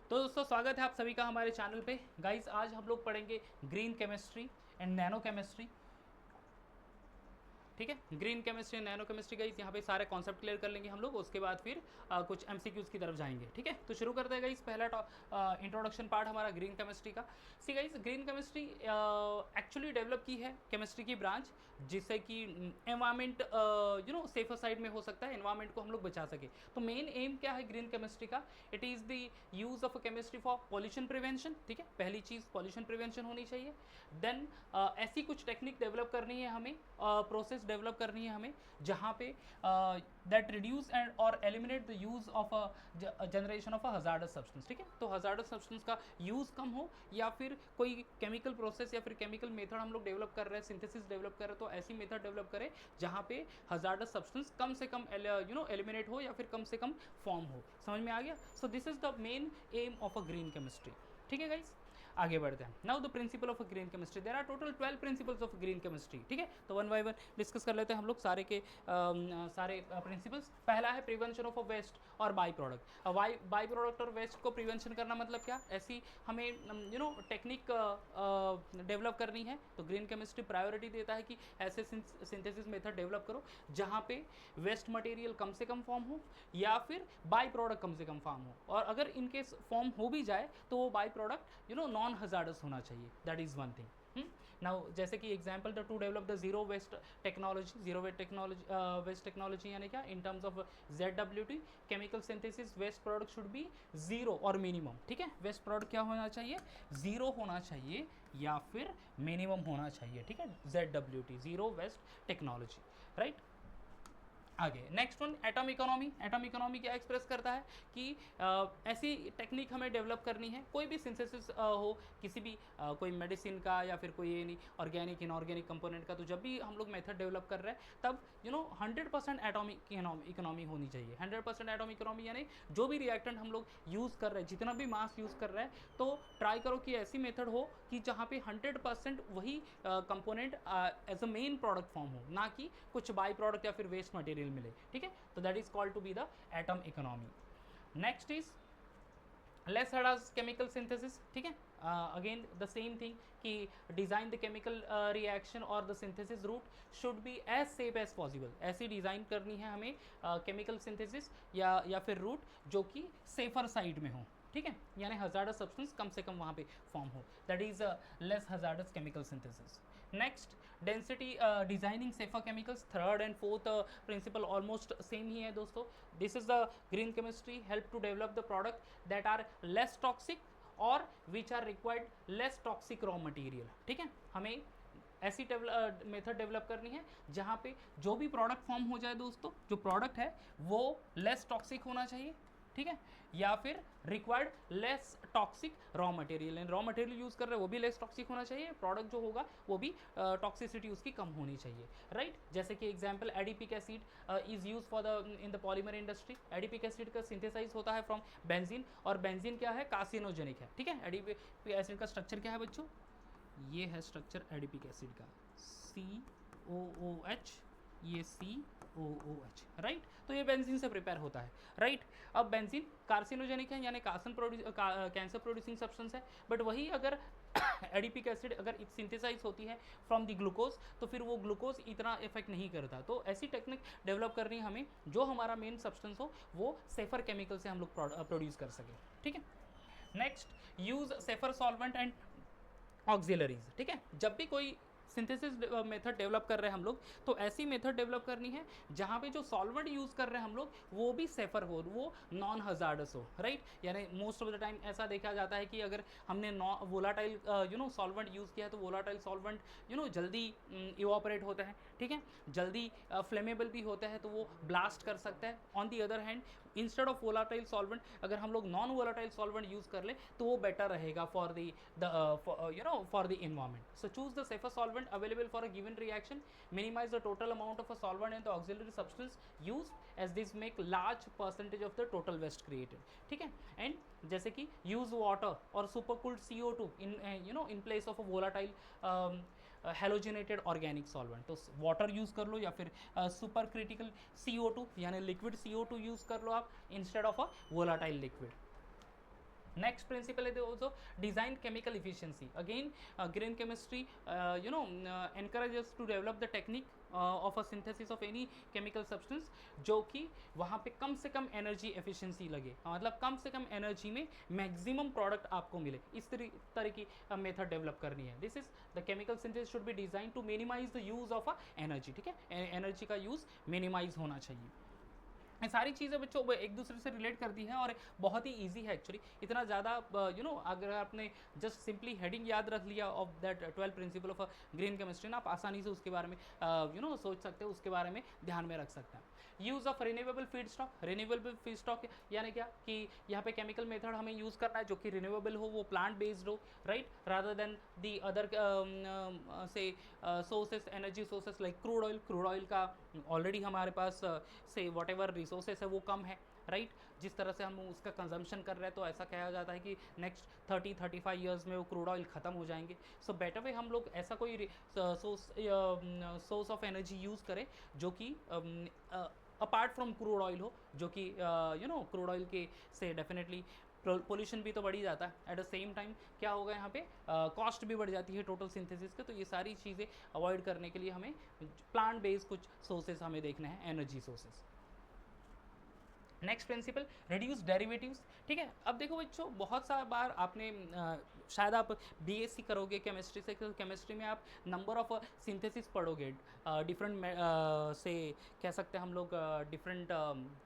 तो दोस्तों स्वागत है आप सभी का हमारे चैनल पे। गाइस आज हम लोग पढ़ेंगे green chemistry and nano chemistry. ठीक है, green chemistry nano chemistry guys, यहाँ पे सारे कॉन्सेप्ट क्लियर कर लेंगे हम लोग। उसके बाद फिर कुछ एमसीक्यूज की तरफ जाएंगे। ठीक है, तो शुरू करते हैं गाइस। पहला इंट्रोडक्शन पार्ट हमारा ग्रीन केमिस्ट्री का। See guys, green chemistry actually develop की है केमिस्ट्री की ब्रांच, जिससे कि एनवायरमेंट सेफर साइड में हो सकता है, एनवायरमेंट को हम लोग बचा सके। तो मेन एम क्या है ग्रीन केमिस्ट्री का? It is the use of chemistry for pollution prevention. ठीक है, पहली चीज़ पॉल्यूशन प्रिवेंशन होनी चाहिए। देन ऐसी कुछ टेक्निक डेवलप करनी है हमें, प्रोसेस डेवलप करनी है हमें, जहाँ पे दैट रिड्यूस एंड और eliminate the use of generation of a hazardous substance. ठीक है, तो हजार्डस सब्सटेंस का यूज़ कम हो, या फिर कोई केमिकल प्रोसेस या फिर केमिकल मेथड हम लोग डेवलप कर रहे हैं, सिंथेसिस डेवलप कर रहे हैं, तो ऐसी मेथड डेवलप करें जहाँ पे हजार्डस सब्सटेंस कम से कम एलिमिनेट हो या फिर कम से कम फॉर्म हो। समझ में आ गया? So this is the main aim of a green chemistry. ठीक है गाइस, आगे बढ़ते हैं। Now the principle of green chemistry, there are total 12 principles of green chemistry. ठीक है, तो वन बाय वन डिस्कस कर लेते हैं हम लोग सारे के सारे प्रिंसिपल्स। पहला है प्रिवेंशन ऑफ अ वेस्ट और बाई प्रोडक्ट। बाई प्रोडक्ट और वेस्ट को प्रिवेंशन करना मतलब क्या? ऐसी हमें टेक्निक डेवलप करनी है, तो ग्रीन केमिस्ट्री प्रायोरिटी देता है कि ऐसे सिंथेसिस मेथड डेवलप करो जहाँ पे वेस्ट मटेरियल कम से कम फॉर्म हो, या फिर बाई प्रोडक्ट कम से कम फॉर्म हो, और अगर इनकेस फॉर्म हो भी जाए तो वो बाई प्रोडक्ट नॉन हजार्डस होना चाहिए। That is one thing. Now जैसे कि example to develop the zero waste technology, waste technology यानी क्या? In terms of ZWT chemical synthesis waste product should be zero और मिनिमम। ठीक है, वेस्ट प्रोडक्ट क्या होना चाहिए? जीरो होना चाहिए या फिर मिनिमम होना चाहिए। ठीक है, ZWT zero waste technology, right. आगे next one atom economy. Atom economy क्या एक्सप्रेस करता है कि ऐसी टेक्निक हमें डेवलप करनी है, कोई भी सिंथेसिस हो, किसी भी कोई मेडिसिन का या फिर कोई ये नहीं ऑर्गेनिक इनऑर्गेनिक कंपोनेंट का, तो जब भी हम लोग मेथड डेवलप कर रहे हैं तब 100% एटॉमिक इकोनॉमी होनी चाहिए। 100% एटॉमिक इकोनॉमी यानी जो भी रिएक्टेंट हम लोग यूज़ कर रहे हैं, जितना भी मास यूज़ कर रहे हैं, तो ट्राई करो कि ऐसी मेथड हो कि जहाँ पे 100% वही component as a main product form हो, ना कि कुछ बाई प्रोडक्ट या फिर वेस्ट मटेरियल मिले। ठीक है, तो that is called to be the atom economy. Next is less hazardous chemical synthesis. ठीक है, अगेन द सेम थिंग कि डिज़ाइन द केमिकल रिएक्शन और the synthesis route should be as safe as possible. ऐसी design करनी है हमें chemical synthesis या फिर रूट जो कि सेफर साइड में हो। ठीक है, यानी हजार्डस सब्सटेंस कम से कम वहाँ पे फॉर्म हो, that is less hazardous chemical synthesis. Next density designing safer chemicals. Third and fourth principle almost same ही है दोस्तों। This is the green chemistry help to develop the product that are less toxic और which are required less toxic raw material. ठीक है, हमें ऐसी method develop करनी है जहाँ पे जो भी प्रोडक्ट फॉर्म हो जाए दोस्तों, जो प्रोडक्ट है वो लेस टॉक्सिक होना चाहिए। ठीक है, या फिर required less toxic raw material, raw material use कर रहे हैं वो भी लेस टॉक्सिक होना चाहिए, प्रोडक्ट जो होगा वो भी टॉक्सिसिटी उसकी कम होनी चाहिए, राइट। जैसे कि example adipic acid is use for the in the polymer industry. Adipic acid का सिंथेसाइज होता है फ्रॉम बेंजीन, और बेंजीन क्या है? कार्सिनोजेनिक है। ठीक है, एडिपिक एसिड का स्ट्रक्चर क्या है बच्चों? ये है स्ट्रक्चर एडिपिक एसिड का, COOH, ये COOH, राइट। तो ये बेंजीन से प्रिपेयर होता है, राइट। अब बेंजीन कार्सिनोजेनिक है यानी कैंसर प्रोड्यूसिंग सब्सटेंस है, बट वही अगर एडिपिक एसिड अगर सिंथेसाइज होती है फ्रॉम द ग्लूकोज, तो फिर वो ग्लूकोज इतना इफेक्ट नहीं करता। तो ऐसी टेक्निक डेवलप करनी है हमें जो हमारा मेन सब्सटेंस हो वो सेफर केमिकल से हम लोग प्रोड्यूस कर सके। ठीक है, next use safer solvent and auxiliaries. ठीक है, जब भी कोई सिंथेसिस मेथड डेवलप कर रहे हैं हम लोग, तो ऐसी मेथड डेवलप करनी है जहाँ पे जो सॉल्वेंट यूज़ कर रहे हैं हम लोग वो भी सेफर हो, वो नॉन हजार्डस हो, राइट। यानी मोस्ट ऑफ द टाइम ऐसा देखा जाता है कि अगर हमने वोलाटाइल सॉल्वेंट यूज़ किया है तो वोलाटाइल सॉल्वेंट जल्दी इवापोरेट होता है। ठीक है, जल्दी फ्लेमेबल भी होता है, तो वो ब्लास्ट कर सकता है। On the other hand instead of volatile solvent अगर हम लोग नॉन वोलाटाइल सॉल्वेंट यूज़ कर ले तो वो बेटर रहेगा for the environment. So choose the safest solvent available for a given reaction. Minimize the total amount of a solvent and the auxiliary substance used, as this make large percentage of the total waste created. ठीक है, and जैसे कि use water और supercooled CO2 in place of a volatile halogenated organic solvent. तो water use कर लो या फिर super critical CO2 यानी लिक्विड CO2 यूज़ कर लो आप instead of a volatile liquid. Next principle is also design chemical efficiency. Again, green chemistry, encourages to develop the technique of a synthesis of any chemical substance जो कि वहाँ पे कम से कम energy efficiency लगे, मतलब कम से कम एनर्जी में मैक्सिमम प्रोडक्ट आपको मिले, इस तरह की मेथड डेवलप करनी है. This is the chemical synthesis should be design to minimize the use of a energy. ठीक है, एनर्जी का यूज मिनिमाइज होना चाहिए. ये सारी चीज़ें बच्चों एक दूसरे से रिलेट करती हैं और बहुत ही इजी है एक्चुअली. इतना ज़्यादा अगर आपने जस्ट सिंपली हेडिंग याद रख लिया of that 12 principle of green chemistry ना, आप आसानी से उसके बारे में सोच सकते हैं, उसके बारे में ध्यान में रख सकते हैं. Use of renewable feed stock. Renewable feed stock यानी क्या कि यहाँ पे केमिकल मेथड हमें यूज़ करना है जो कि रिन्यूएबल हो, वो प्लांट बेस्ड हो, right, rather than the other से sources, energy sources like crude oil. Crude oil का ऑलरेडी हमारे पास से वॉट एवर रिसोर्सेस है वो कम है, राइट. जिस तरह से हम उसका कंजम्पशन कर रहे हैं तो ऐसा कहा जाता है कि नेक्स्ट 30-35 ईयर्स में वो क्रूड ऑयल ख़त्म हो जाएंगे. सो बेटर वे हम लोग ऐसा कोई सोर्स ऑफ एनर्जी यूज़ करें जो कि अपार्ट फ्रॉम क्रूड ऑयल हो, जो कि क्रूड ऑयल के से डेफिनेटली पोल्यूशन भी तो बढ़ ही जाता है. एट द सेम टाइम क्या होगा यहाँ पे, कॉस्ट भी बढ़ जाती है टोटल सिंथेसिस के. तो ये सारी चीज़ें अवॉइड करने के लिए हमें प्लांट बेस्ड कुछ सोर्सेज हमें देखना है, energy sources. Next principle, reduce derivatives. ठीक है, अब देखो बच्चों, बहुत सा बार आपने शायद आप बीएससी करोगे केमिस्ट्री से, तो केमिस्ट्री में आप नंबर ऑफ सिंथेसिस पढ़ोगे, डिफरेंट से कह सकते हैं हम लोग डिफरेंट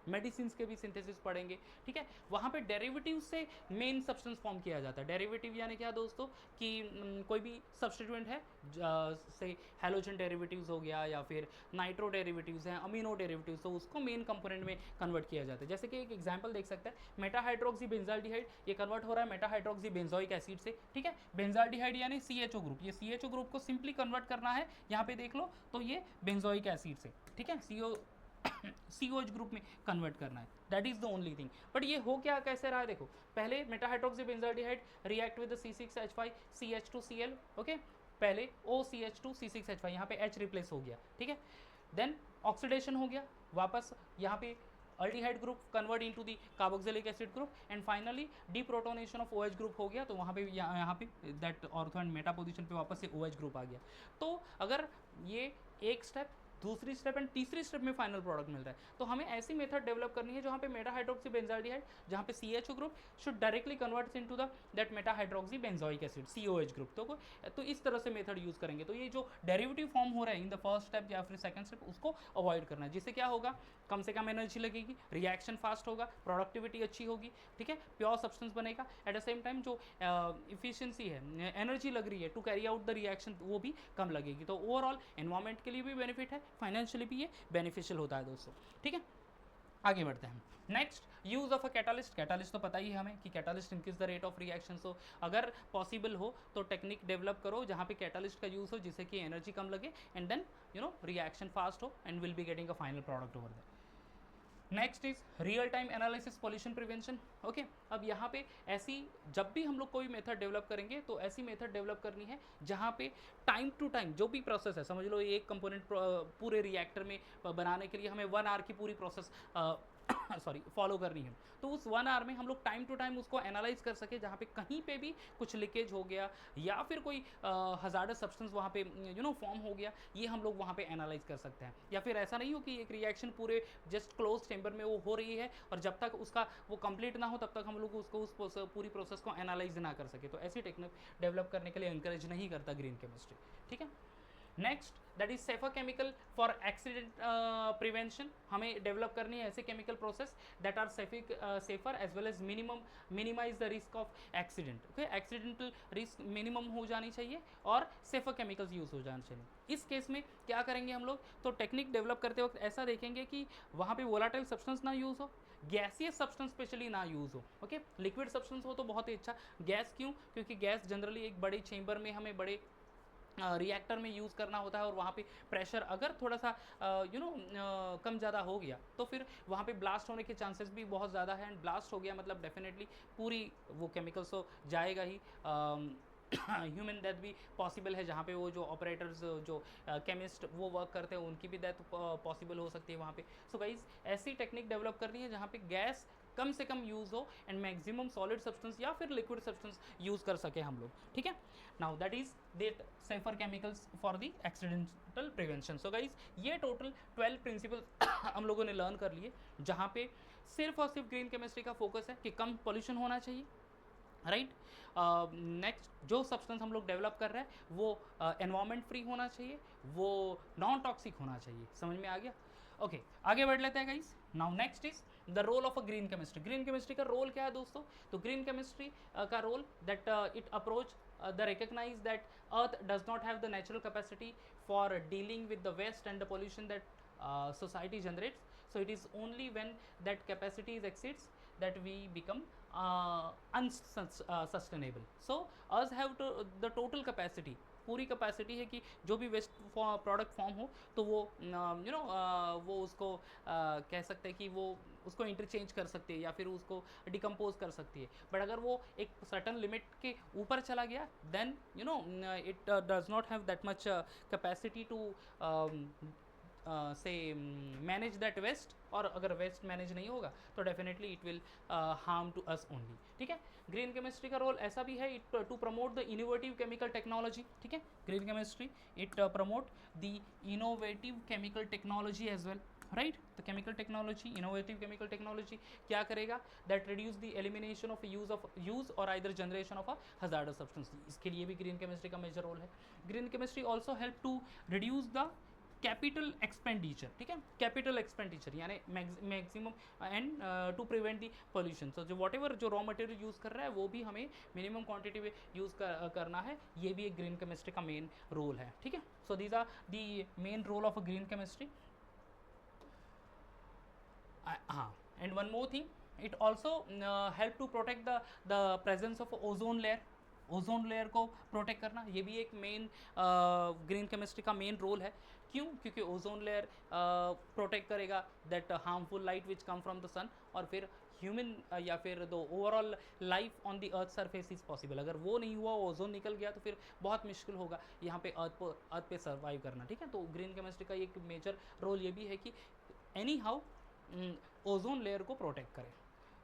मेडिसिन के भी सिंथेसिस पढ़ेंगे. ठीक है, वहाँ पे डेरिवेटिव से मेन सब्सटेंस फॉर्म किया जाता है. डेरिवेटिव यानी क्या दोस्तों कि कोई भी सब्सटीट्यूएंट है, से हैलोजन डेरिवेटिव्स हो गया या फिर नाइट्रो डेरिवेटिव्स हैं, अमीनो डेरिवेटिव्स, तो उसको मेन कंपोनेंट में कन्वर्ट किया जाता है. जैसे कि एक एग्जांपल देख सकते हैं, मेटाहाइड्रोक्सी बेंजाल्डिहाइड, ये कन्वर्ट हो रहा है मेटाहाइड्रोक्सी बेंजोइक एसिड से. ठीक है, बेंजाल्डिहाइड यानी CHO ग्रुप, ये CHO ग्रुप को सिंपली कन्वर्ट करना है, यहाँ पे देख लो तो ये बेंजोइक एसिड से, ठीक है, COH ग्रुप में कन्वर्ट करना है. That is the only thing. But ये हो क्या कैसे रहा है, देखो, पहले meta hydroxy benzaldehyde react with C6H5 CH2Cl. Okay, पहले OCH2 C6H5, यहाँ पे H रिप्लेस हो गया. ठीक है, देन ऑक्सीडेशन हो गया, वापस यहाँ पे aldehyde group convert into the carboxylic acid group, and finally deprotonation of OH group हो गया. तो वहाँ पे यहाँ पे that ortho and Meta position पे वापस से OH ग्रुप आ गया. तो अगर ये एक स्टेप, दूसरी स्टेप एंड तीसरी स्टेप में फाइनल प्रोडक्ट मिल रहा है, तो हमें ऐसी मेथड डेवलप करनी है जहाँ पे मेटाहाइड्रोक्सी बेंजाल्डिहाइड, जहाँ पे CHO group should directly converts into the that meta hydroxy benzoic acid COH group. तो इस तरह से मेथड यूज़ करेंगे. तो ये जो डेरिवेटिव फॉर्म हो रहा है इन द फर्स्ट स्टेप या फिर सेकंड स्टेप, उसको अवॉइड करना है, जिससे क्या होगा, कम से कम एनर्जी लगेगी, रिएक्शन फास्ट होगा, प्रोडक्टिविटी अच्छी होगी. ठीक है, प्योर सब्सटेंस बनेगा. एट द सेम टाइम जो इफिशियंसी है, एनर्जी लग रही है to carry out the reaction, वो भी कम लगेगी. तो ओवरऑल एनवायरमेंट के लिए भी बेनिफिट है, फाइनेंशियली भी ये बेनिफिशियल होता है दोस्तों. ठीक है, आगे बढ़ते हैं. Next, use of a catalyst. Catalyst तो पता ही है हमें कि catalyst increase the rate of reaction. So अगर पॉसिबल हो तो टेक्निक डेवलप करो जहाँ पे कैटालिस्ट का यूज़ हो, जिससे कि एनर्जी कम लगे एंड देन रिएक्शन फास्ट हो and will be getting a final product over that. Next is real time analysis pollution prevention. Okay, अब यहाँ पे ऐसी, जब भी हम लोग कोई मेथड डेवलप करेंगे तो ऐसी मेथड डेवलप करनी है जहाँ पे टाइम टू टाइम जो भी प्रोसेस है, समझ लो एक कंपोनेंट पूरे रिएक्टर में बनाने के लिए हमें 1 आवर की पूरी प्रोसेस फॉलो करनी है. तो उस 1 आवर में हम लोग टाइम टू टाइम उसको एनालाइज कर सके, जहाँ पे कहीं पे भी कुछ लीकेज हो गया या फिर कोई हजार्डस सब्सटेंस वहाँ पे फॉर्म हो गया, ये हम लोग वहाँ पे एनालाइज कर सकते हैं. या फिर ऐसा नहीं हो कि एक रिएक्शन पूरे जस्ट क्लोज चैम्बर में वो हो रही है और जब तक उसका वो कंप्लीट ना हो तब तक हम लोग उसको उस पूरी प्रोसेस को एनालाइज ना कर सके. तो ऐसी टेक्निक डेवलप करने के लिए इंकरेज नहीं करता ग्रीन केमिस्ट्री. ठीक है, next that is safer chemical for accident prevention. हमें डेवलप करनी है ऐसे chemical process that are safer as well as minimize the risk of accident. Okay, accidental risk minimum हो जानी चाहिए और सेफर केमिकल्स यूज़ हो जाना चाहिए. इस केस में क्या करेंगे हम लोग, तो टेक्निक डेवलप करते वक्त ऐसा देखेंगे कि वहाँ पे वोलाटाइल सब्सटेंस ना यूज़ हो, गैसियस सब्सटेंस स्पेशली ना यूज़ हो. ओके, लिक्विड सब्सटेंस हो तो बहुत ही अच्छा. गैस क्यों, क्योंकि गैस जनरली एक बड़े चेंबर में हमें बड़े रिएक्टर में यूज़ करना होता है और वहाँ पे प्रेशर अगर थोड़ा सा कम ज़्यादा हो गया तो फिर वहाँ पे ब्लास्ट होने के चांसेस भी बहुत ज़्यादा है. एंड ब्लास्ट हो गया मतलब डेफिनेटली पूरी वो केमिकल्स तो जाएगा ही. ह्यूमन डेथ भी पॉसिबल है, जहाँ पे वो जो ऑपरेटर्स जो केमिस्ट वो वर्क करते हैं उनकी भी डेथ पॉसिबल हो सकती है वहाँ पे. सो गाइज ऐसी टेक्निक डेवलप करनी है जहाँ पे गैस कम से कम यूज़ हो एंड मैक्सिमम सॉलिड सब्सटेंस या फिर लिक्विड सब्सटेंस यूज़ कर सके हम लोग, ठीक है। Now that is that safer chemicals for the accidental prevention. So guys ये टोटल 12 प्रिंसिपल्स हम लोगों ने लर्न कर लिए, जहाँ पे सिर्फ और सिर्फ ग्रीन केमिस्ट्री का फोकस है कि कम पॉल्यूशन होना चाहिए, राइट। नेक्स्ट जो सब्सटेंस हम लोग डेवलप कर रहे हैं वो एनवायरमेंट फ्री होना चाहिए, वो नॉन टॉक्सिक होना चाहिए। समझ में आ गया? ओके आगे बढ़ लेते हैं guys. Now next is the role of a green chemistry. Green chemistry का रोल क्या है दोस्तों? तो ग्रीन केमिस्ट्री का role that it approach the recognize that earth does not have the natural capacity for dealing with the waste and the pollution that society generates. So it is only when that capacity is exceeds that we become unsustainable. So us have to the total capacity, पूरी capacity है कि जो भी waste product form हो तो वो you know वो उसको कह सकते हैं कि वो उसको इंटरचेंज कर सकती है या फिर उसको डिकम्पोज कर सकती है। बट अगर वो एक सर्टन लिमिट के ऊपर चला गया then you know it does not have that much capacity to say manage that waste, और अगर वेस्ट मैनेज नहीं होगा तो definitely it will harm to us only, ठीक है। ग्रीन केमिस्ट्री का रोल ऐसा भी है it to promote the innovative chemical technology, ठीक है। Green chemistry it promote the innovative chemical technology as well, right. The chemical technology, innovative chemical technology क्या करेगा? That reduce the elimination of use और either generation of a hazardous substance. इसके लिए भी green chemistry का major role है। Green chemistry also help to reduce the capital expenditure, ठीक है। कैपिटल एक्सपेंडिचर यानी maximum and to prevent the pollution. So जो वॉट एवर जो रॉ मटेरियल यूज़ कर रहा है वो भी हमें मिनिमम क्वांटिटी में यूज़ करना है, ये भी एक ग्रीन केमिस्ट्री का मेन रोल है, ठीक है। So these are the main role of a green chemistry. हाँ, and one more thing, it also help to protect the presence of ozone layer. Ozone layer को प्रोटेक्ट करना ये भी एक मेन ग्रीन केमिस्ट्री का मेन रोल है। क्यों? क्योंकि ओजोन लेयर प्रोटेक्ट करेगा that harmful light which come from the sun, और फिर ह्यूमन या फिर the overall life on the earth surface is possible. अगर वो नहीं हुआ, ओजोन निकल गया, तो फिर बहुत मुश्किल होगा यहाँ पे अर्थ पे सर्वाइव करना, ठीक है। तो ग्रीन केमिस्ट्री का एक मेजर रोल ये भी है कि एनी हाउ ओजोन लेयर को प्रोटेक्ट करें,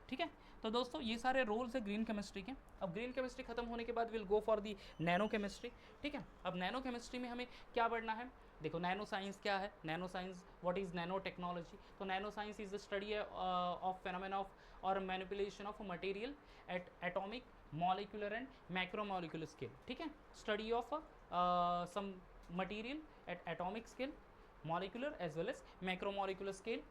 ठीक है। तो दोस्तों ये सारे रोल्स है ग्रीन केमिस्ट्री के। अब ग्रीन केमिस्ट्री खत्म होने के बाद will go for the nano chemistry, ठीक है। अब नैनो केमिस्ट्री में हमें क्या पढ़ना है? देखो नैनो साइंस क्या है? Nano science, what is nano technology? तो nano science is the study of phenomena of और manipulation of material at atomic, molecular and macromolecular scale, ठीक है। Study of some material at atomic scale, molecular as well as macromolecular scale,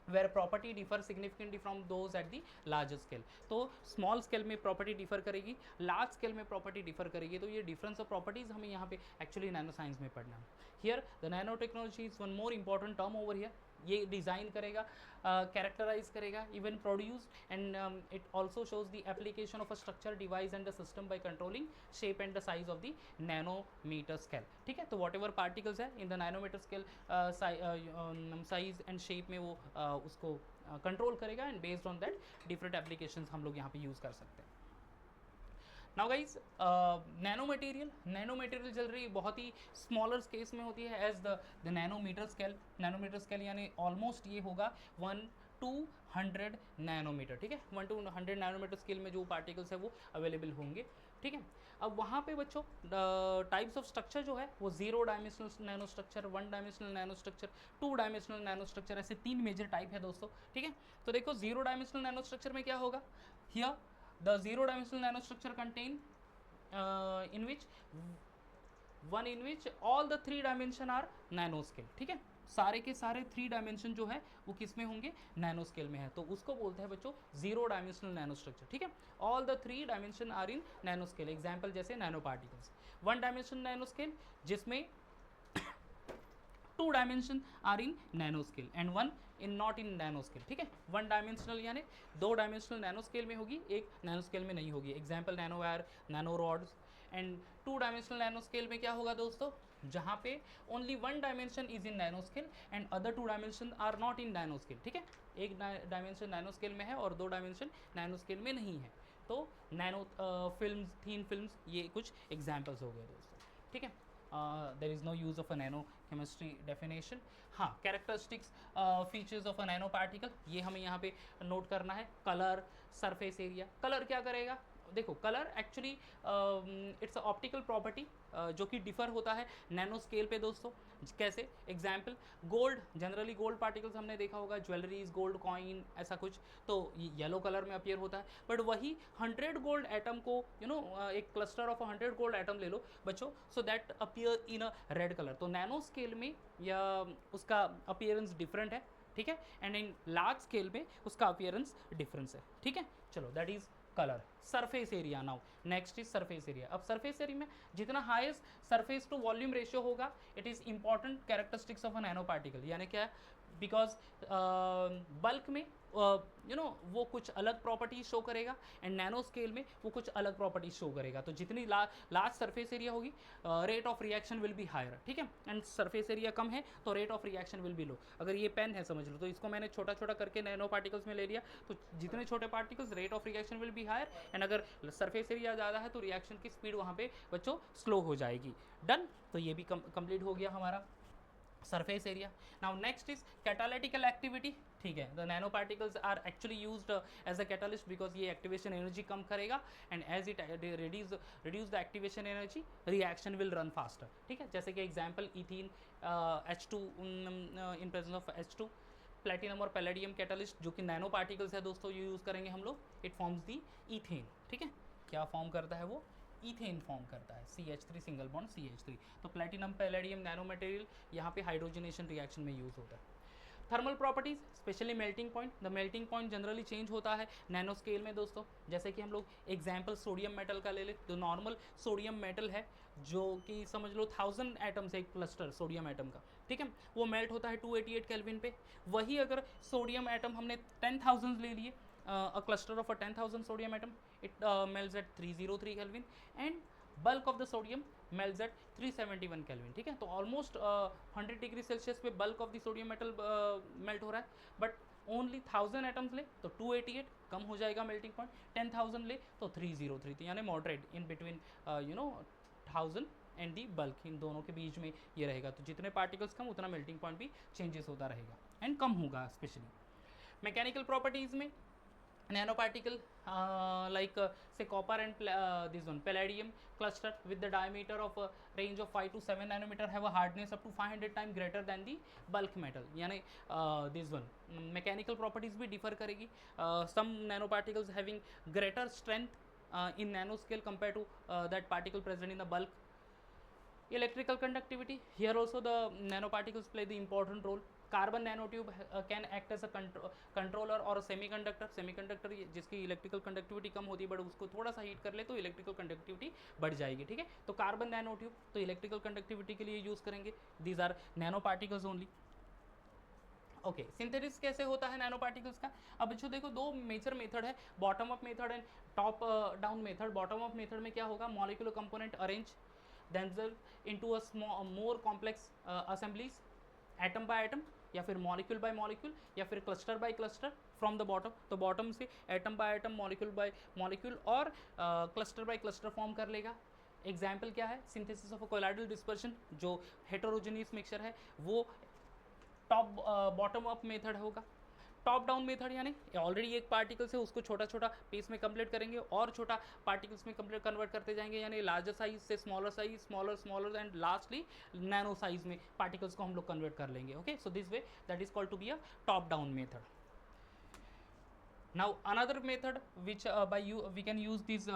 where property differ significantly from those at the larger scale. तो small scale में property differ करेगी, large scale में property differ करेगी। तो ये difference of properties हमें यहाँ पे actually nano science में पढ़ना है। Here the nanotechnology is one more important term over here. ये डिज़ाइन करेगा, कैरेक्टराइज करेगा, even produce, and it also shows the application of a structure device and the system by controlling shape and the size of the nanometer scale, ठीक है। तो whatever particles है in the nanometer scale size and shape में वो उसको control करेगा, and based on that different applications हम लोग यहाँ पे यूज़ कर सकते हैं। नाउ गाइज नैनो मटेरियल चल रही बहुत ही स्मॉलर स्केस में होती है as the nanometer scale. Nanometer scale यानी ऑलमोस्ट ये होगा 1 to 100 नैनोमीटर, ठीक है। 1 to 100 नैनोमीटर स्केल में जो पार्टिकल्स है वो अवेलेबल होंगे, ठीक है। अब वहाँ पे बच्चों टाइप्स ऑफ स्ट्रक्चर जो है वो 0 dimensional nano structure, 1 dimensional nano structure, 2 dimensional nano structure, ऐसे 3 मेजर टाइप है दोस्तों, ठीक है। तो देखो 0 डायमेंशनल नैनो स्ट्रक्चर में क्या होगा? Here the 0 dimensional nanostructure contain in which all the 3 dimension are nanoscale, ठीक है। सारे के सारे 3 डायमेंशन जो है वो किस में होंगे? नैनो स्केल में है। तो उसको बोलते हैं बच्चों 0 डायमेंशनल नैनो स्ट्रक्चर, ठीक है। All the 3 dimension are in nano scale. Example जैसे nano particles. 1 dimension nano scale जिसमें 2 dimension are in nano scale and 1 in not in nano scale, ठीक है। 1 डायमेंशनल यानी 2 डायमेंशनल नैनो स्केल में होगी, एक नैनो स्केल में नहीं होगी। Example nano wire, nano rods. And 2 dimensional nano scale में क्या होगा दोस्तों? जहाँ पे only 1 dimension is in nano scale and other 2 dimension are not in nano scale, ठीक है। एक डायमेंशन नैनो स्केल में है और 2 डायमेंशन नैनो स्केल में नहीं है। तो नैनो फिल्म्स, थीन फिल्म्स, ये कुछ एग्जाम्पल्स हो गए दोस्तों, ठीक है। There is no use of a nano chemistry definition. हाँ, characteristics features of a nano particle, ये हमें यहाँ पे नोट करना है. Colour, surface area. कलर क्या करेगा? देखो, colour actually it's optical property जो कि डिफर होता है नैनो स्केल पे दोस्तों. कैसे? Example, gold, generally gold particles हमने देखा होगा, ज्वेलरीज, गोल्ड कॉइन, ऐसा कुछ, तो येलो कलर में अपीयर होता है. बट वही 100 गोल्ड एटम को एक क्लस्टर ऑफ 100 गोल्ड एटम ले लो बच्चों, so that appear in a red colour. तो नैनो स्केल में या उसका अपीयरेंस डिफरेंट है, ठीक है, एंड इन लार्ज स्केल में उसका अपीयरेंस डिफरेंस है, ठीक है. चलो, that is colour. Surface area. Now next is surface area. अब सरफेस एरिया में जितना highest surface to volume ratio होगा, it is important characteristics of a nano particle. यानी क्या है? बिकॉज बल्क में वो कुछ अलग प्रॉपर्टीज शो करेगा, एंड नैनो स्केल में वो कुछ अलग प्रॉपर्टीज शो करेगा. तो जितनी लार्ज सरफेस एरिया होगी, rate of reaction will be higher, ठीक है. एंड सरफेस एरिया कम है तो rate of reaction will be low. अगर ये पेन है समझ लो, तो इसको मैंने छोटा छोटा करके नैनो पार्टिकल्स में ले लिया, तो जितने छोटे particles, rate of reaction will be higher, and अगर सरफेस एरिया ज़्यादा है तो रिएक्शन की स्पीड वहाँ पे बच्चों स्लो हो जाएगी. डन. तो ये भी कंप्लीट हो गया हमारा surface area. Now next is catalytical activity. ठीक है, the nano particles are actually used as a catalyst because ये एक्टिवेशन एनर्जी कम करेगा, and as it reduce the activation energy, reaction will run faster. ठीक है, जैसे कि example ethene, H2 in presence of H2, platinum और palladium catalyst जो कि नैनो पार्टिकल्स है दोस्तों, ये यूज़ करेंगे हम लोग. It forms the ethane. ठीक है, क्या फॉर्म करता है वो? ईथेन फॉर्म करता है, CH3 सिंगल बॉन्ड CH3. तो प्लेटिनम पैलेडियम नैनो मटेरियल यहाँ पे हाइड्रोजनेशन रिएक्शन में यूज़ होता है. Thermal properties, specially melting point. The melting point generally change होता है नैनो स्केल में दोस्तों. जैसे कि हम लोग एग्जाम्पल सोडियम मेटल का ले ले, तो नॉर्मल सोडियम मेटल है जो कि समझ लो 1000 एटम्स एक क्लस्टर सोडियम एटम का, ठीक है, वो मेल्ट होता है 288 केल्विन पे. वही अगर सोडियम एटम हमने 10,000 ले लिए, a cluster of a 10,000 sodium atom, it melts at 303 Kelvin, and bulk of the sodium melts at 371 Kelvin. ठीक है, तो ऑलमोस्ट 100 डिग्री सेल्सियस पे bulk of the sodium metal melt हो रहा है. बट ओनली 1000 एटम्स ले तो 288 कम हो जाएगा मेल्टिंग पॉइंट. 10,000 ले तो 303, यानी moderate in between 1000 and the bulk, इन दोनों के बीच में ये रहेगा. तो जितने पार्टिकल्स कम, उतना मेल्टिंग पॉइंट भी चेंजेस होता रहेगा एंड कम होगा. स्पेशली मैकेनिकल प्रॉपर्टीज़ में nano particle like say copper and this one palladium cluster with the diameter of range of 5 to 7 nanometer have a hardness up to 500 times greater than the bulk metal. यानी this one mechanical properties भी differ करेगी. Some nanoparticles having greater strength in nanoscale compared to that particle present in the bulk. Electrical conductivity, here also the nanoparticles play the important role. Carbon nano tube can act as a controller और semiconductor. Semiconductor जिसकी electrical conductivity कम होती है, but उसको थोड़ा सा heat कर ले तो इलेक्ट्रिकल कंडक्टिविटी बढ़ जाएगी. ठीक है, तो कार्बन नैनो ट्यूब तो इलेक्ट्रिकल कंडक्टिविटी के लिए यूज़ करेंगे. These are nano particles only. Okay, synthesis कैसे होता है नैनो पार्टिकल्स का? अब बच्चों देखो, दो मेजर मेथड है, bottom up method and top down method. Bottom up method में क्या होगा? Molecular component arrange themselves into a small more complex assemblies, atom by atom या फिर मॉलिक्यूल बाय मॉलिक्यूल या फिर cluster by cluster from the bottom. तो bottom से atom by atom, molecule by molecule और क्लस्टर बाय क्लस्टर फॉर्म कर लेगा. Example क्या है? Synthesis of a colloidal dispersion, जो हेटेरोजेनियस मिक्सचर है, वो टॉप बॉटम अप मेथड होगा. टॉप डाउन मेथड यानी ऑलरेडी एक पार्टिकल से उसको छोटा छोटा पीस में कंप्लीट करेंगे और छोटा पार्टिकल्स में कंप्लीट कन्वर्ट करते जाएंगे, यानी लार्जर साइज से smaller size, smaller smaller and lastly nano size में पार्टिकल्स को हम लोग कन्वर्ट कर लेंगे. Okay, so this way that is called to be a top down method. Now another method which by you we can use this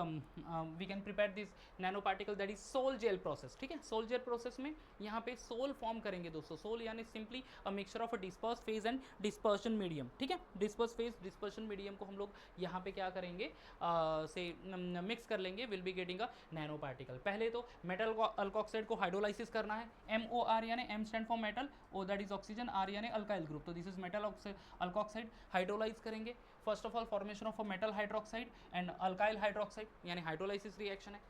we can prepare this nanoparticle, that is Sol gel process. ठीक है, Sol gel process में यहाँ पे soul form करेंगे दोस्तों. Soul यानी simply a mixture of a disperse phase and dispersion medium. ठीक है, डिस्पर्स फेज डिस्पर्शन मीडियम को हम लोग यहाँ पे क्या करेंगे? से मिक्स कर लेंगे, will be getting a nano particle. पहले तो मेटल अल्कोक्साइड को हाइड्रोलाइसिस करना है. MOR यानी M stand for metal, O that is oxygen, R यानी अल्काइल ग्रुप. तो this is metal alkoxide. Hydrolyse करेंगे. First of all formation of a metal hydroxide and alkyl hydroxide, यानी hydrolysis reaction है.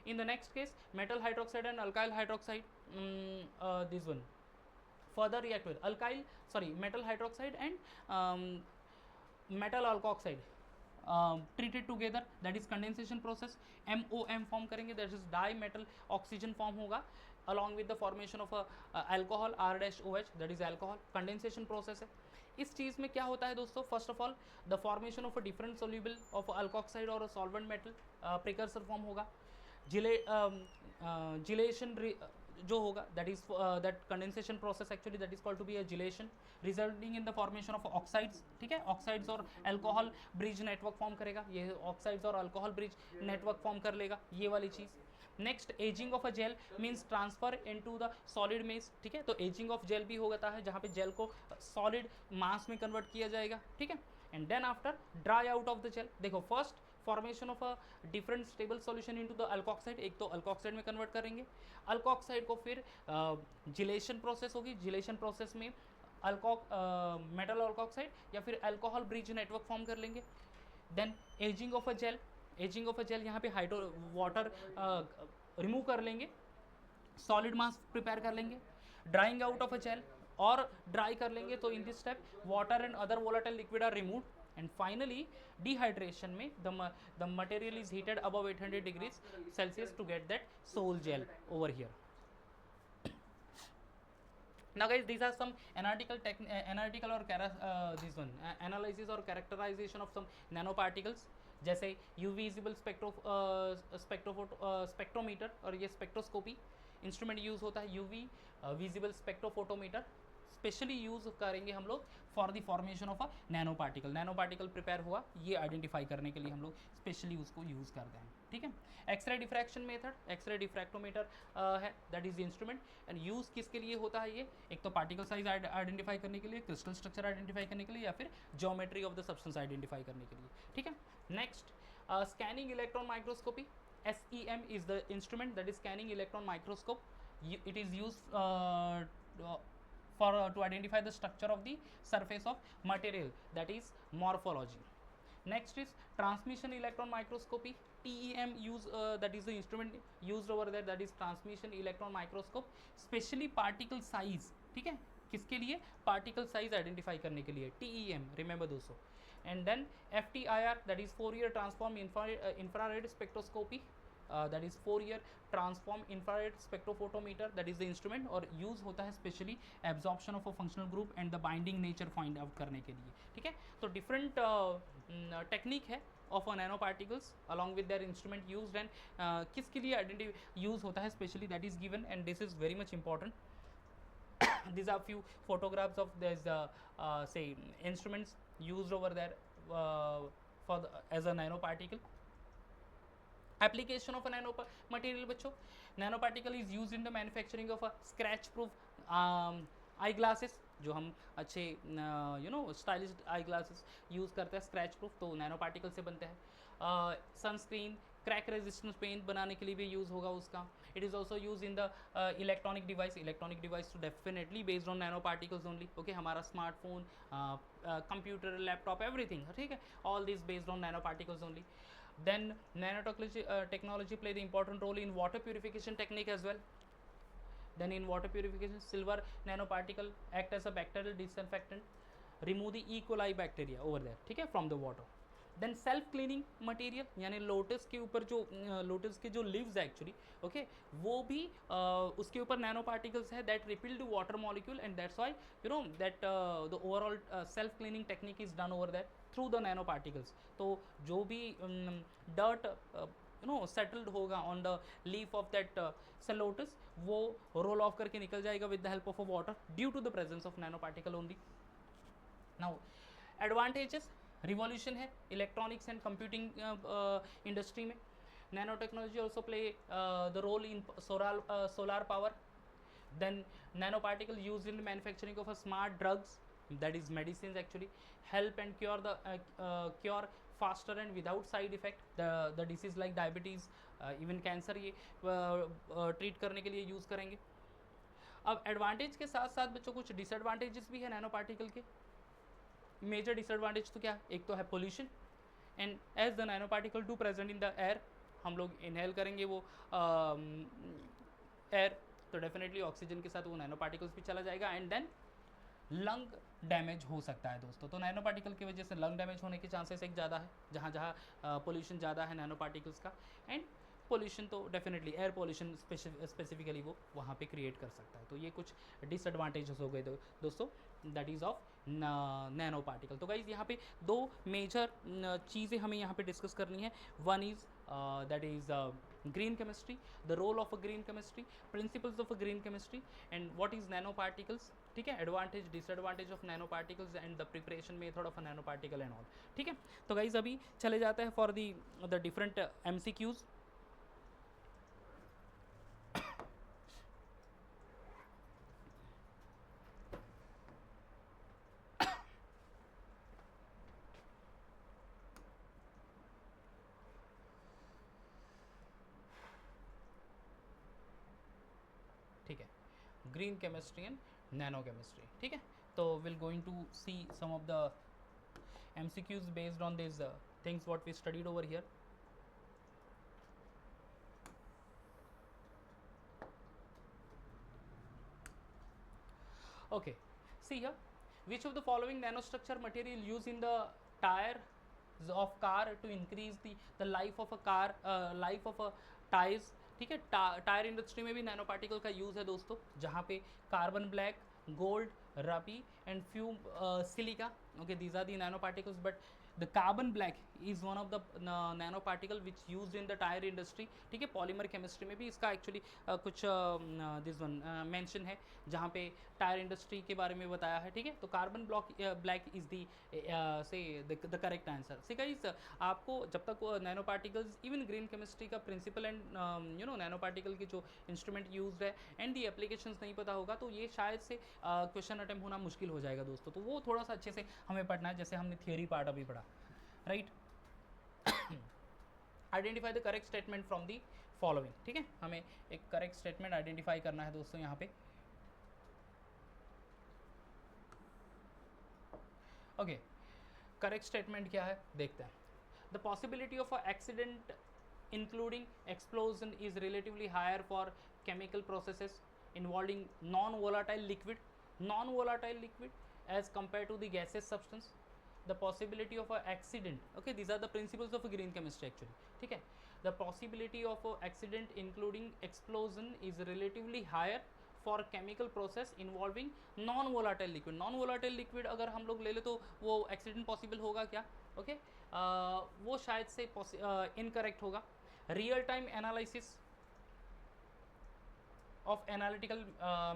In the next case metal hydroxide and alkyl hydroxide, this one further react with metal hydroxide and metal alkoxide. Treated together, that is condensation process. MOM form करेंगे, that is di metal oxygen form होगा along with the formation of a alcohol R-OH, that is alcohol. Condensation process है. इस चीज़ में क्या होता है दोस्तों, first of all the formation of a different soluble of alkoxide और सॉल्वेंट मेटल प्रिकर्सर फॉर्म होगा. जिलेशन जो होगा, that is that condensation process actually that is called to be a gelation resulting in the formation of oxides. ठीक है, oxides और alcohol bridge network form करेगा, ये oxides और अल्कोहल ब्रिज नेटवर्क फॉर्म कर लेगा, ये वाली चीज़. Next, ageing of a gel means transfer into the solid mass. ठीक है, तो एजिंग ऑफ जेल भी होता है जहाँ पे जेल को सॉलिड मास में कन्वर्ट किया जाएगा. ठीक है, and then after dry out of the gel. देखो, first formation of a different stable solution into the alkoxide, एक तो अल्कोक्साइड में कन्वर्ट करेंगे. अल्कोक्साइड को फिर जिलेशन प्रोसेस होगी, जिलेशन प्रोसेस में मेटल अल्कोक्साइड या फिर अल्कोहल ब्रिज नेटवर्क फॉर्म कर लेंगे. Then ageing of a gel, ageing of a gel यहाँ पे हाइड्रो वाटर रिमूव कर लेंगे, सॉलिड मास प्रिपेयर कर लेंगे. Drying out of a gel और ड्राई कर लेंगे, तो in this step water and other volatile liquid are remove. And finally dehydration में the material is heated above 800 degrees Celsius to get that sol gel over here. Now guys, these are some analytical or this one analysis or characterization of some nanoparticles. जैसे UV visible spectrometer और ये spectroscopy instrument use होता है. UV visible spectrophotometer specially use करेंगे हम लोग for the formation of a nano particle. Nano particle prepare हुआ, ये आइडेंटिफाई करने के लिए हम लोग स्पेशली उसको यूज़ करते हैं. ठीक है, x ray diffraction method, x ray diffractometer है, that is the instrument. And use किसके लिए होता है ये, एक तो पार्टिकल साइज आइडेंटिफाई करने के लिए, क्रिस्टल स्ट्रक्चर आइडेंटिफाई करने के लिए, या फिर geometry of the substance identify करने के लिए. ठीक है, next scanning electron microscopy. SEM is the instrument, that is scanning electron microscope. It is used to identify the structure of the surface of material, that is morphology. Next is transmission electron microscopy. TEM that is the instrument used over there, that is transmission electron microscope, specially particle size. ठीक है, किसके लिए, particle size identify करने के लिए, TEM, remember दोस्तों. And then FTIR, that is Fourier transform infrared spectroscopy, that is Fourier transform infrared spectrophotometer, that is the instrument, और use होता है specially absorption of a functional group and the binding nature find out करने के लिए. ठीक है, तो different technique है of a nano particles along with their instrument used. And किसके लिए आइडेंटिफाई यूज़ होता है specially, that is given, and this is very much important. These are few photographs of this say instruments used over there as a nanoparticle. Application of a nano material बच्चों, nanoparticle is used in the manufacturing of a scratch proof eye glasses. जो हम अच्छे stylish eye glasses use करते हैं scratch proof, तो nano particle से बनते हैं. सनस्क्रीन, क्रैक रेजिस्टेंस पेंट बनाने के लिए भी यूज़ होगा उसका. It is also use in the electronic device तो definitely based on nano particles only. Okay, हमारा स्मार्टफोन, कंप्यूटर, लैपटॉप, एवरीथिंग, ठीक है, all this based on nano particles only. Then nanotechnology play the important role in water purification technique as well. Then in water purification, silver nanoparticle act as a bacterial disinfectant, remove the E. coli bacteria over there, ठीक है, from the water. Then self cleaning material, यानी lotus के ऊपर जो lotus के जो leaves है actually, okay, वो भी उसके ऊपर नैनो पार्टिकल्स है that repel to water molecule, and that's why you know that the overall self cleaning technique is done over that through the nano particles. तो जो भी डर्ट सेटल्ड होगा on the leaf of that cell lotus, वो roll off करके निकल जाएगा with the help of a water due to the presence of nano particle only. Now advantages, revolution है electronics and computing industry में. Nano technology also play the role in solar power. Then nano particle use in manufacturing of a smart drugs, that is medicines actually, help and cure faster and without side effect the disease like diabetes, even cancer, ये treat करने के लिए use करेंगे. अब advantage के साथ साथ बच्चों कुछ डिसएडवांटेजेस भी है नैनो पार्टिकल के. मेजर डिसएडवांटेज तो क्या, एक तो है pollution, and as the nano particle to present in the air, हम लोग इनहेल करेंगे वो एयर, तो डेफिनेटली ऑक्सीजन के साथ वो नैनो पार्टिकल्स भी चला जाएगा. एंड देन लंग डैमेज हो सकता है दोस्तों। तो नैनो पार्टिकल की वजह से लंग डैमेज होने के चांसेस एक ज़्यादा है, जहाँ जहाँ पोल्यूशन ज़्यादा है नैनो पार्टिकल्स का। एंड पोल्यूशन तो डेफिनेटली एयर पोल्यूशन स्पेसिफिकली वो वहाँ पे क्रिएट कर सकता है। तो ये कुछ डिसएडवांटेजेस हो गए दोस्तों, that is of nano particle. तो गाइज यहाँ पे दो मेजर चीज़ें हमें यहाँ पे डिस्कस करनी है। One is that is green chemistry, the role of a green chemistry, principles of a green chemistry, and what is nano particles, ठीक है, advantage disadvantage of nano particles and the preparation method of a nano particle and all. ठीक है, तो guys अभी चले जाते हैं for the different MCQs। ठीक है, green chemistry and nano chemistry. ठीक है, तो will going to see some of the MCQs based on these things what we studied over here. Okay, see here, which of the following nanostructure material used in the tires of car to increase the life of a car, life of a tires। ठीक है, tyre industry में भी nano particle का use है दोस्तों, जहाँ पे carbon black, gold, ruby and fume silica. Okay, these are the nano particles, but the carbon black is one of the nano particle which use in the tyre industry. ठीक है, polymer chemistry में भी इसका actually कुछ this one mention है, जहाँ पे tyre industry के बारे में बताया है। ठीक है, तो कार्बन ब्लैक इज़ दी से the correct answer. See guys, आपको जब तक nano particles even green chemistry का प्रिंसिपल एंड नैनो पार्टिकल के जो इंस्ट्रूमेंट यूज्ड है एंड दी एप्लीकेशंस नहीं पता होगा, तो ये शायद से क्वेश्चन अटेम्प्ट होना मुश्किल हो जाएगा दोस्तों। तो वो थोड़ा सा अच्छे से हमें पढ़ना है, जैसे हमने थियोरी पार्ट अभी पढ़ा, right. Identify the correct statement from the following. ठीक है, हमें एक करेक्ट स्टेटमेंट आइडेंटिफाई करना है दोस्तों यहाँ पे। ओके, करेक्ट स्टेटमेंट क्या है देखते हैं। The possibility of a accident including explosion is relatively higher for chemical processes involving non-volatile liquid as compared to the gaseous substance. The possibility of a accident, okay, these are the principles of a green chemistry actually, ठीक है। The possibility of a accident including explosion is relatively higher for chemical process involving non volatile liquid. Non volatile liquid अगर हम लोग ले ले तो वो accident possible होगा क्या? ओके, वो शायद से इनकरेक्ट होगा। Real time analysis of analytical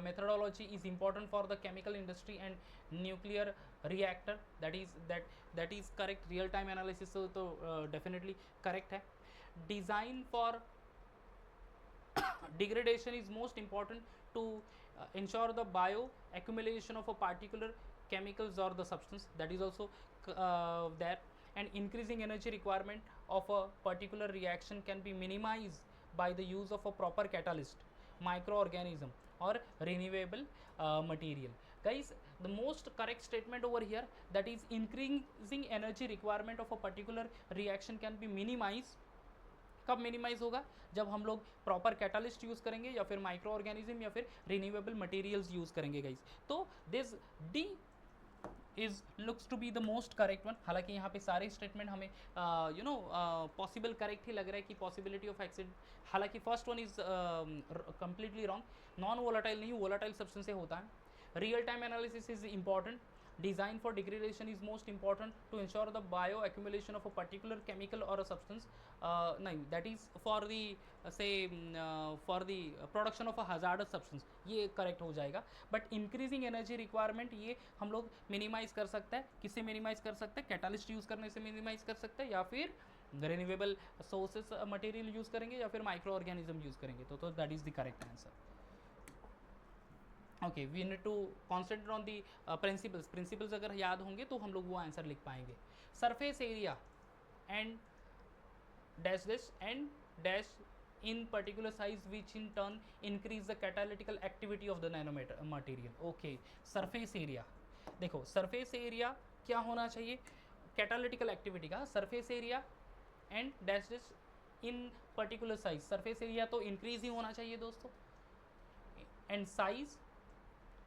methodology is important for the chemical industry and nuclear reactor, that is correct। real time analysis तो definitely correct है। design for degradation is most important to ensure the bio accumulation of a particular chemicals or the substance, that is also there। and increasing energy requirement of a particular reaction can be minimized by the use of a proper catalyst, microorganism or renewable material। Guys, the most correct statement over here, that is increasing energy requirement of a particular reaction can be minimized। कब minimise होगा? जब हम लोग proper catalyst use करेंगे या फिर micro organism या फिर रिन्यूएबल मटेरियल्स यूज़ करेंगे गाइस। तो this D is looks to be the most correct one. हालांकि यहाँ पे सारे स्टेटमेंट हमें पॉसिबल करेक्ट ही लग रहा है कि पॉसिबिलिटी ऑफ एक्सीडेंट, हालांकि first one is completely wrong. Non volatile नहीं, वोलाटाइल सब्सटेंस से होता है। Real time analysis is important. design for degradation is most important to ensure the bio accumulation of a particular chemical or a substance। no, that is for the for the production of a hazardous substance, ये correct हो जाएगा। But increasing energy requirement ये हम लोग minimise कर सकते हैं। किससे मिनिमाइज कर सकते हैं? कैटालिस्ट यूज़ करने से मिनिमाइज कर सकते हैं, या फिर रिन्यूएबल सोर्सेस मटेरियल यूज़ करेंगे, या फिर माइक्रो ऑर्गेनिज्म यूज़ करेंगे। तो that is the correct answer. Okay, we need to concentrate on the principles अगर याद होंगे तो हम लोग वो आंसर लिख पाएंगे। Surface area and dash this and dash in particular size which in turn increase the catalytical activity of the nano material। okay, surface area, देखो surface area क्या होना चाहिए? catalytical activity का surface area and dash this in particular size। surface area तो increase ही होना चाहिए दोस्तों, and size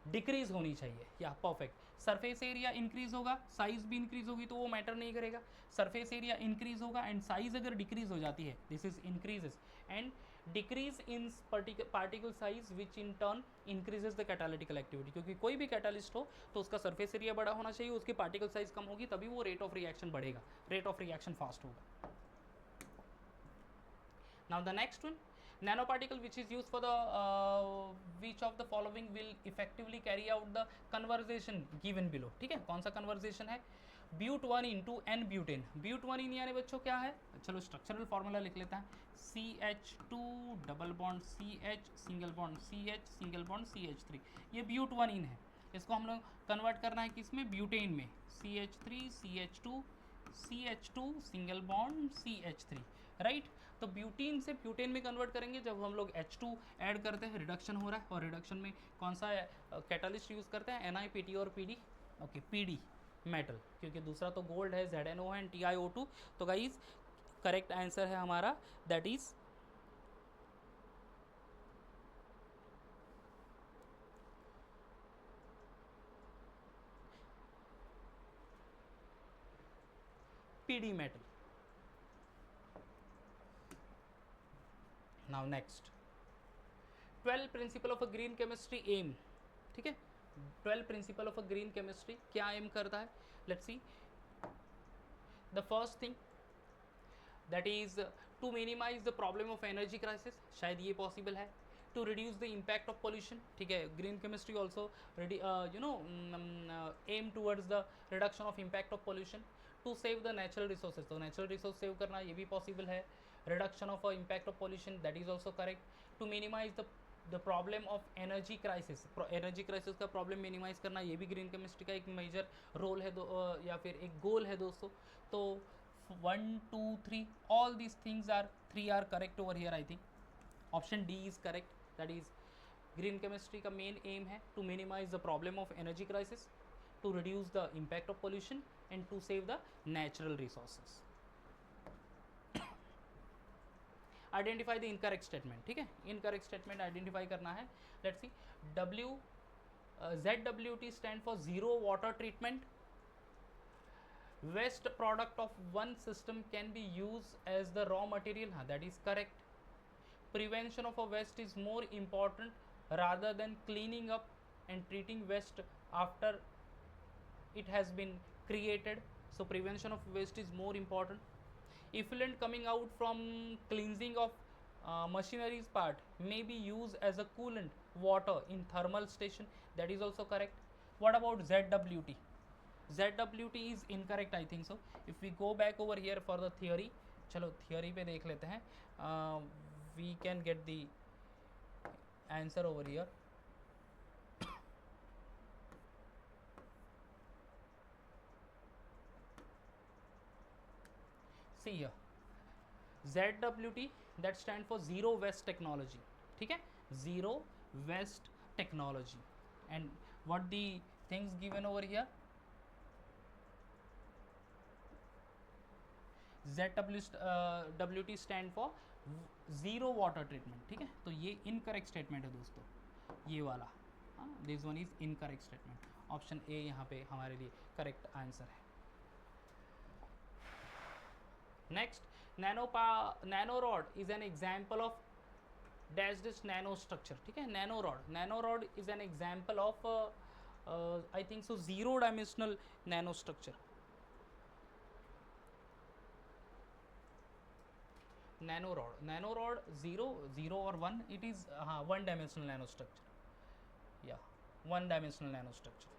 decrease होनी चाहिए, या परफेक्ट। सरफेस एरिया इंक्रीज होगा, साइज भी इंक्रीज होगी, तो वो मैटर नहीं करेगा। सरफेस एरिया इंक्रीज होगा एंड साइज अगर डिक्रीज हो जाती है, this is increases, and decrease in particle size which in turn increases the catalytical activity, क्योंकि कोई भी कैटालिस्ट हो तो उसका सरफेस एरिया बड़ा होना चाहिए, उसकी पार्टिकल साइज कम होगी, तभी वो रेट ऑफ रिएक्शन बढ़ेगा, रेट ऑफ रिएक्शन फास्ट होगा। Now the next one, nanoparticle which is used for the which of the following will effectively carry out the conversion given below। ठीक है, कौन सा conversation है? But 1 into an butane. But 1 ene यानी बच्चों क्या है, चलो स्ट्रक्चरल फॉर्मूला लिख लेते हैं, CH2 double bond CH single bond CH single bond CH3, ये ब्यूट 1 इन है। इसको हम लोग कन्वर्ट करना है किसमें, ब्यूटेन में, CH3 CH2 CH2 single bond CH3, right. तो ब्यूटीन से ब्यूटेन में कन्वर्ट करेंगे जब हम लोग H2 ऐड करते हैं, रिडक्शन हो रहा है, और रिडक्शन में कौन सा कैटालिस्ट यूज़ करते हैं, NiPT और PD, ओके PD मेटल, क्योंकि दूसरा तो गोल्ड है, ZnO है एंड TiO2। तो गाइस करेक्ट आंसर है हमारा that is PD metal। Now next, 12 principle of a green chemistry aim. ठीक है, 12 principle of a green chemistry क्या एम करता है, let's see. The first thing that is to minimize the problem of energy crisis, शायद ये possible है। To reduce the impact of pollution, ठीक है, green chemistry also aim towards the reduction of impact of pollution. To save the natural resources, तो natural resource save करना ये भी possible है। Reduction of impact of pollution, that is also correct. To minimize the problem of energy crisis, energy crisis का problem minimize करना ये भी green chemistry का एक मेजर रोल है, या फिर एक गोल है दोस्तों। तो 1 2 3 all these things are 3 are correct over here, I think option D is correct, that is green chemistry का main aim है to minimize the problem of energy crisis, to reduce the impact of pollution and to save the natural resources। Identify the incorrect statement, ठीक है, incorrect statement identify करना है। Let's C, ZWT stand for zero water treatment. Waste product of one system can be used as the raw material, हाँ that is correct। Prevention of a waste is more important rather than cleaning up and treating waste after it has been created, so prevention of waste is more important। Effluent coming out from cleansing of machineries part may be used as a coolant water in thermal station, that is also correct। What about ZWT? ZWT is incorrect, I think so। If we go back over here for the theory, चलो theory पे देख लेते हैं, we can get the answer over here। See here, ZWT that stand for zero waste technology, ठीक है, zero waste technology। And what the things given over here, ZWT stand for zero water treatment, ठीक है, तो ये incorrect statement है दोस्तों, ये वाला, this one is incorrect statement. Option A यहाँ पे हमारे लिए करेक्ट आंसर है। Next, nano rod is an example of dash this nano structure, ठीक है, nano rod is an example of I think so zero dimensional nano structure. Nano rod zero और 1, it is हाँ 1 dimensional nano structure, या 1 dimensional nano structure,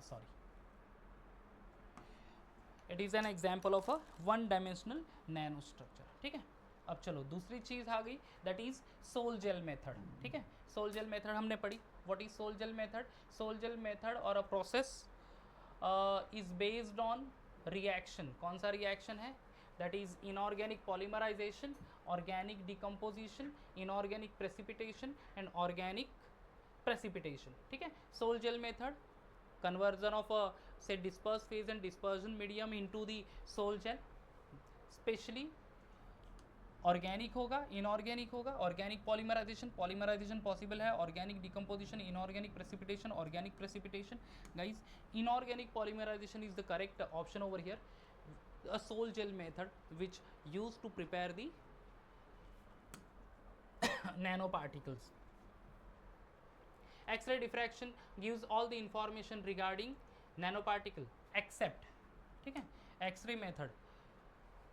sorry, it is an example of a 1 dimensional nano structure, ठीक है। अब चलो दूसरी चीज आ गई, that is sol gel method, ठीक है, सोल जेल मेथड हमने पढ़ी। What is sol gel method? Sol gel method और a process is based on reaction, कौन सा रिएक्शन है, that is inorganic polymerization, organic decomposition, inorganic precipitation and organic precipitation, ठीक है। Sol gel method, conversion of a say disperse phase and dispersion medium into the sol gel, specially organic होगा, inorganic होगा, organic polymerization, polymerization possible है, organic decomposition, inorganic precipitation, organic precipitation. Guys, inorganic polymerization is the correct option over here. A sol gel method which used to prepare the nanoparticles. X-ray diffraction gives all the information regarding nanoparticle except, ठीक है, X-ray method.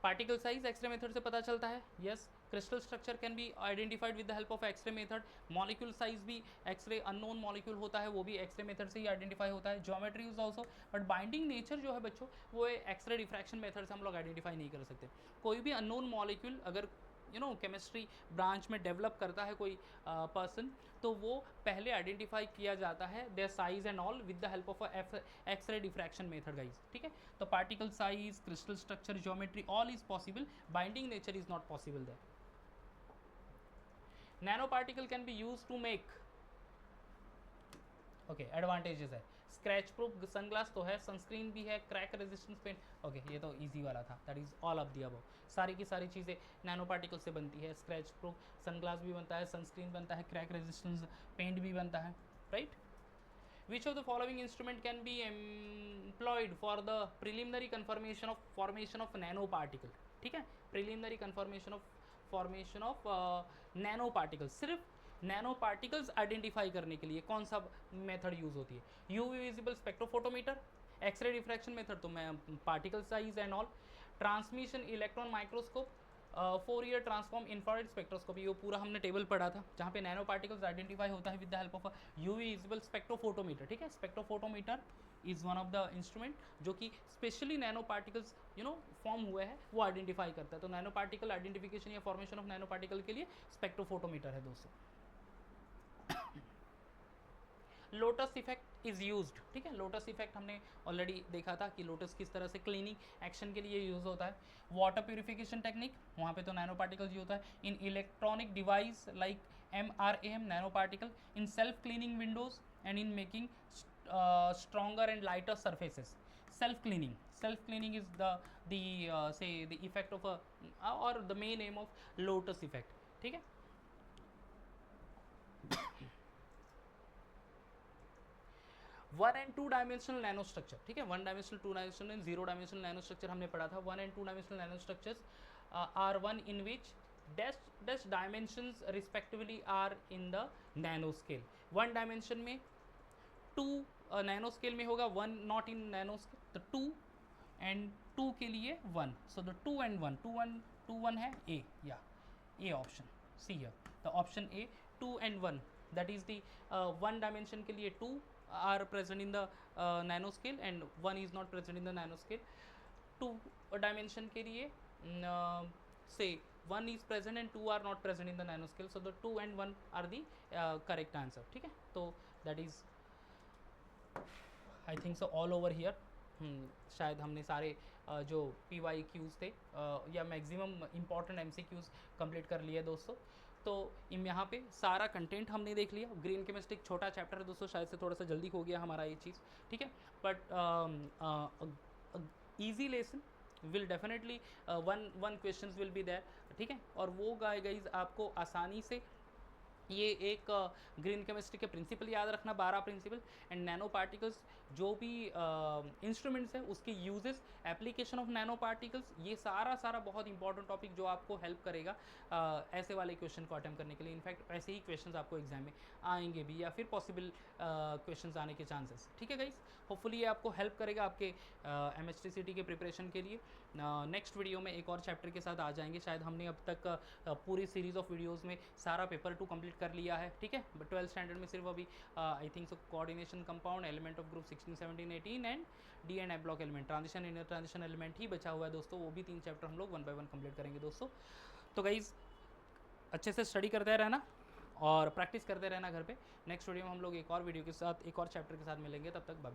Particle size X-ray method से पता चलता है. Yes, crystal structure can be identified with the help of X-ray method. Molecule size भी X-ray, unknown molecule होता है वो भी एक्सरे मेथड से ही आइडेंटिफाई होता है. Geometry is also, but binding nature जो है बच्चों वो एक्सरे डिफ्रैक्शन मेथड से हम लोग आइडेंटिफाई नहीं कर सकते. कोई भी अननोन मॉलिक्यूल अगर केमिस्ट्री ब्रांच में डेवलप करता है कोई पर्सन, तो वो पहले आइडेंटिफाई किया जाता है their size and all with the help of X-ray diffraction method guys. ठीक है, तो particle size, crystal structure, geometry all is possible, binding nature is not possible there. Nano particle can be use to make, okay, advantages है. Scratch proof sunglass तो है, sunscreen भी है, crack resistance paint. Okay, ये तो easy वाला था. That is all of the above. सारी की सारी चीज़ें नैनो पार्टिकल से बनती है. स्क्रैच प्रूफ सनग्लास भी बनता है, सनस्क्रीन बनता है, क्रैक रेजिस्टेंस पेंट भी बनता है, right. Which of the following instrument can be employed for the preliminary confirmation of formation of nanoparticle? ठीक है, preliminary confirmation of formation of nanoparticles. सिर्फ नैनो पार्टिकल्स आइडेंटिफाई करने के लिए कौन सा मेथड यूज होती है? UV visible spectrophotometer, X-ray diffraction method तो मैं particle size and all, transmission electron microscope, Fourier transform infrared spectroscopy. ये पूरा हमने टेबल पढ़ा था जहाँ पे नैनो पार्टिकल्स आइडेंटिफाई होता है with the help of UV visible spectrophotometer. ठीक है, spectrophotometer is one of the instrument जो कि स्पेशली नैनो पार्टिकल्स फॉर्म हुए हैं वो आइडेंटिफाई करता है. तो नैनो पार्टिकल आइडेंटिफिकेशन या फॉर्मेशन ऑफ नैनो पार्टिकल के लिए स्पेक्ट्रोफोटोमीटर है दोस्तों. Lotus effect is used. ठीक है, लोटस इफेक्ट हमने ऑलरेडी देखा था कि लोटस किस तरह से क्लीनिंग एक्शन के लिए यूज होता है. वाटर प्यूरिफिकेशन टेक्निक, वहाँ पे तो नैनो पार्टिकल्स यूज होता है. In electronic device like MRAM nano particle, in self cleaning windows and in making stronger and lighter surfaces. Self cleaning is the effect of और the main aim of lotus effect. ठीक है, one and two dimensional nano structure. ठीक है, one dimensional, two dimensional and zero dimensional nano structure हमने पढ़ा था. One and two dimensional nano structures are one in which dash dimensions respectively are in the nano scale. One dimension में two, nano scale में होगा one, not in nano scale. तो two and two के लिए one, so the two and one, two one है A, या A option C है. तो option A, two and one, that is the one dimension के लिए two are present in the nanoscale and one is not present in the nanoscale. Two dimension के लिए say one is present and two are not present in the nanoscale, so the two and one are the correct answer. ठीक है, तो that is I think so all over here. शायद हमने सारे जो PYQs थे या मैक्सिमम इम्पॉर्टेंट MCQs कंप्लीट कर लिए दोस्तों. तो यहाँ पे सारा कंटेंट हमने देख लिया. ग्रीन केमिस्ट्री एक छोटा चैप्टर है दोस्तों, शायद से थोड़ा सा जल्दी हो गया हमारा ये चीज़. ठीक है, but easy lesson will definitely one questions will be there. ठीक है, और वो गाइज आपको आसानी से ये एक ग्रीन केमिस्ट्री के प्रिंसिपल याद रखना, 12 प्रिंसिपल, एंड नैनो पार्टिकल्स जो भी इंस्ट्रूमेंट्स हैं उसके uses, application of nano particles, ये सारा बहुत इंपॉर्टेंट टॉपिक जो आपको हेल्प करेगा ऐसे वाले क्वेश्चन को अटेम्प्ट करने के लिए. इनफैक्ट ऐसे ही क्वेश्चंस आपको एग्जाम में आएंगे भी या फिर पॉसिबल क्वेश्चंस आने के चांसेस. ठीक है गाइस, होपफुली ये आपको हेल्प करेगा आपके MHTCT के प्रिपरेशन के लिए. नेक्स्ट वीडियो में एक और चैप्टर के साथ आ जाएंगे. शायद हमने अब तक पूरी सीरीज ऑफ वीडियोज़ में सारा पेपर 2 कंप्लीट कर लिया है. ठीक है, बट 12th स्टैंडर्ड में सिर्फ अभी I think so coordination compound, element of group 16, 17, 18 and D and F block element, transition, inner transition element ही बचा हुआ है दोस्तों. वो भी 3 चैप्टर हम लोग 1 by 1 कंप्लीट करेंगे दोस्तों. तो गाइज अच्छे से स्टडी करते रहना और प्रैक्टिस करते रहना घर पे. नेक्स्ट वीडियो में हम लोग एक और वीडियो के साथ, एक और चैप्टर के साथ मिलेंगे. तब तक बाय.